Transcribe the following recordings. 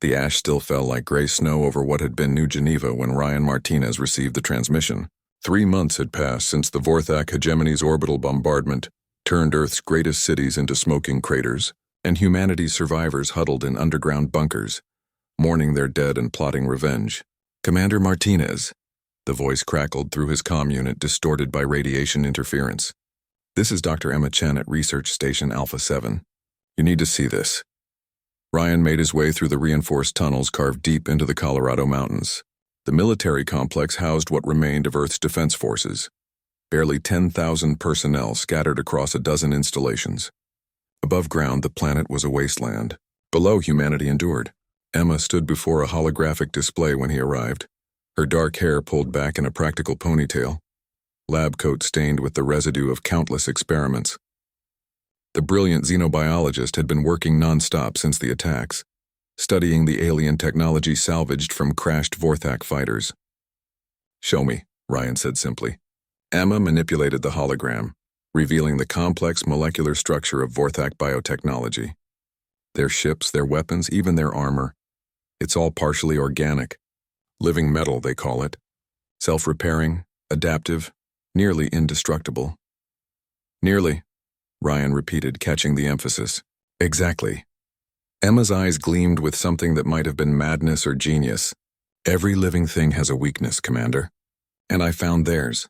The ash still fell like gray snow over what had been New Geneva when Ryan Martinez received the transmission. 3 months had passed since the Vorthak hegemony's orbital bombardment turned Earth's greatest cities into smoking craters, and humanity's survivors huddled in underground bunkers, mourning their dead and plotting revenge. "Commander Martinez," the voice crackled through his comm unit distorted by radiation interference. "This is Dr. Emma Chen at Research Station Alpha 7. You need to see this." Ryan made his way through the reinforced tunnels carved deep into the Colorado mountains. The military complex housed what remained of Earth's defense forces, barely 10,000 personnel scattered across a dozen installations. Above ground, the planet was a wasteland. Below, humanity endured. Emma stood before a holographic display when he arrived, her dark hair pulled back in a practical ponytail, lab coat stained with the residue of countless experiments. The brilliant xenobiologist had been working non-stop since the attacks, studying the alien technology salvaged from crashed Vorthak fighters. "Show me," Ryan said simply. Emma manipulated the hologram, revealing the complex molecular structure of Vorthak biotechnology. Their ships, their weapons, even their armor. It's all partially organic. Living metal, they call it. Self-repairing, adaptive, nearly indestructible. "Nearly," Ryan repeated, catching the emphasis. "Exactly." Emma's eyes gleamed with something that might have been madness or genius. "Every living thing has a weakness, Commander. And I found theirs."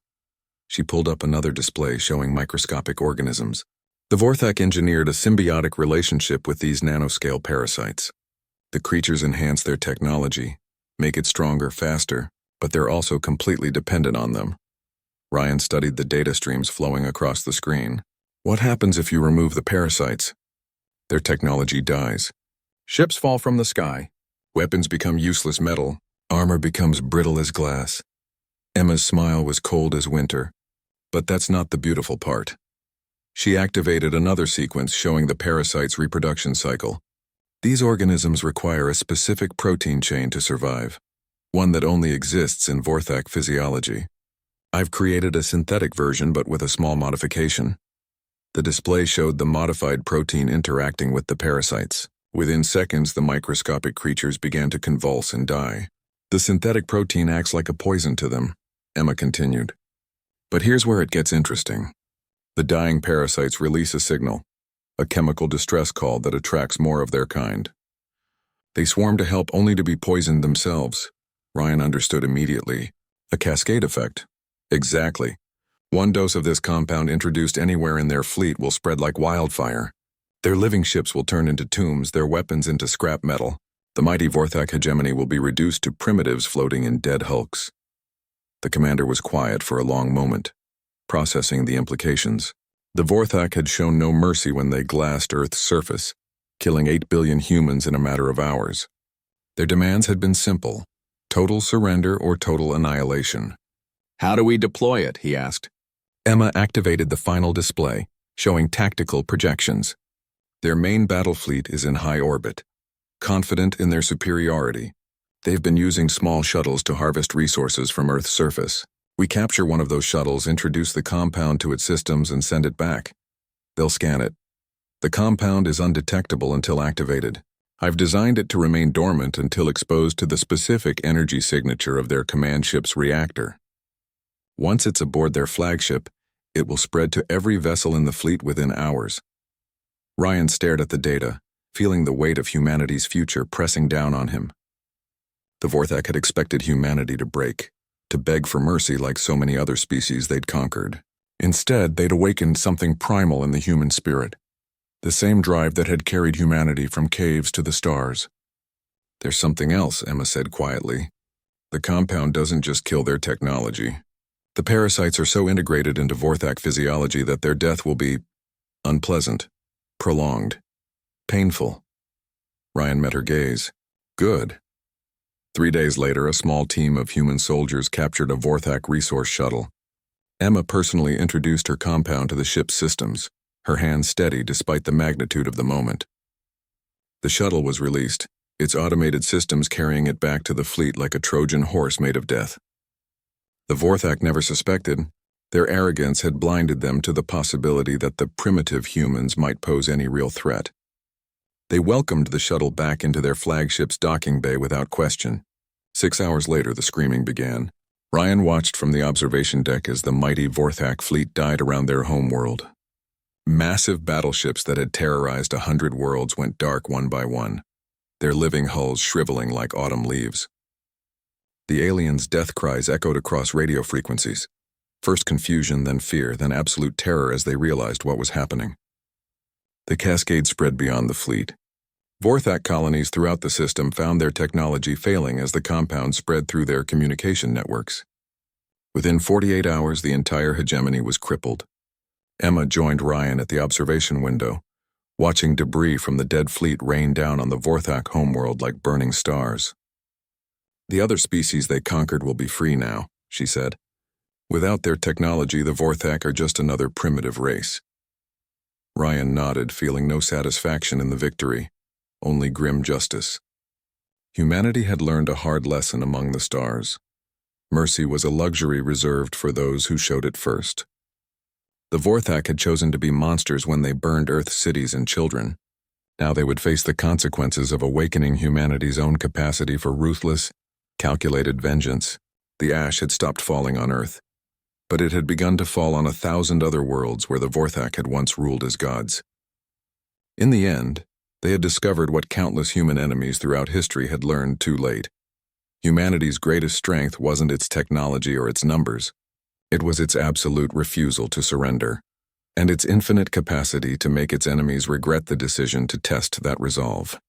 She pulled up another display showing microscopic organisms. The Vorthak engineered a symbiotic relationship with these nanoscale parasites. The creatures enhance their technology, make it stronger, faster, but they're also completely dependent on them. Ryan studied the data streams flowing across the screen. "What happens if you remove the parasites?" "Their technology dies. Ships fall from the sky. Weapons become useless metal. Armor becomes brittle as glass." Emma's smile was cold as winter. But that's not the beautiful part. She activated another sequence showing the parasite's reproduction cycle. These organisms require a specific protein chain to survive, one that only exists in Vorthak physiology. "I've created a synthetic version but with a small modification." The display showed the modified protein interacting with the parasites. Within seconds, the microscopic creatures began to convulse and die. "The synthetic protein acts like a poison to them," Emma continued. "But here's where it gets interesting. The dying parasites release a signal, a chemical distress call that attracts more of their kind. They swarm to help only to be poisoned themselves." Ryan understood immediately. "A cascade effect." "Exactly. One dose of this compound introduced anywhere in their fleet will spread like wildfire. Their living ships will turn into tombs, their weapons into scrap metal. The mighty Vorthak hegemony will be reduced to primitives floating in dead hulks." The commander was quiet for a long moment, processing the implications. The Vorthak had shown no mercy when they glassed Earth's surface, killing 8 billion humans in a matter of hours. Their demands had been simple: total surrender or total annihilation. "How do we deploy it?" he asked. Emma activated the final display, showing tactical projections. Their main battle fleet is in high orbit. Confident in their superiority, they've been using small shuttles to harvest resources from Earth's surface. We capture one of those shuttles, introduce the compound to its systems, and send it back. They'll scan it. The compound is undetectable until activated. I've designed it to remain dormant until exposed to the specific energy signature of their command ship's reactor. Once it's aboard their flagship, it will spread to every vessel in the fleet within hours. Ryan stared at the data, feeling the weight of humanity's future pressing down on him. The Vorthak had expected humanity to break, to beg for mercy like so many other species they'd conquered. Instead, they'd awakened something primal in the human spirit, the same drive that had carried humanity from caves to the stars. "There's something else," Emma said quietly. "The compound doesn't just kill their technology. The parasites are so integrated into Vorthak physiology that their death will be unpleasant, prolonged, painful." Ryan met her gaze. "Good." 3 days later, a small team of human soldiers captured a Vorthak resource shuttle. Emma personally introduced her compound to the ship's systems, her hand steady despite the magnitude of the moment. The shuttle was released, its automated systems carrying it back to the fleet like a Trojan horse made of death. The Vorthak never suspected. Their arrogance had blinded them to the possibility that the primitive humans might pose any real threat. They welcomed the shuttle back into their flagship's docking bay without question. 6 hours later, the screaming began. Ryan watched from the observation deck as the mighty Vorthak fleet died around their homeworld. Massive battleships that had terrorized 100 worlds went dark one by one, their living hulls shriveling like autumn leaves. The aliens' death cries echoed across radio frequencies. First confusion, then fear, then absolute terror as they realized what was happening. The cascade spread beyond the fleet. Vorthak colonies throughout the system found their technology failing as the compound spread through their communication networks. Within 48 hours, the entire hegemony was crippled. Emma joined Ryan at the observation window, watching debris from the dead fleet rain down on the Vorthak homeworld like burning stars. "The other species they conquered will be free now," she said. "Without their technology, the Vorthak are just another primitive race." Ryan nodded, feeling no satisfaction in the victory, only grim justice. Humanity had learned a hard lesson among the stars. Mercy was a luxury reserved for those who showed it first. The Vorthak had chosen to be monsters when they burned Earth's cities and children. Now they would face the consequences of awakening humanity's own capacity for ruthless, calculated vengeance. The ash had stopped falling on Earth, but it had begun to fall on 1,000 other worlds where the Vorthak had once ruled as gods. In the end, they had discovered what countless human enemies throughout history had learned too late. Humanity's greatest strength wasn't its technology or its numbers. It was its absolute refusal to surrender, and its infinite capacity to make its enemies regret the decision to test that resolve.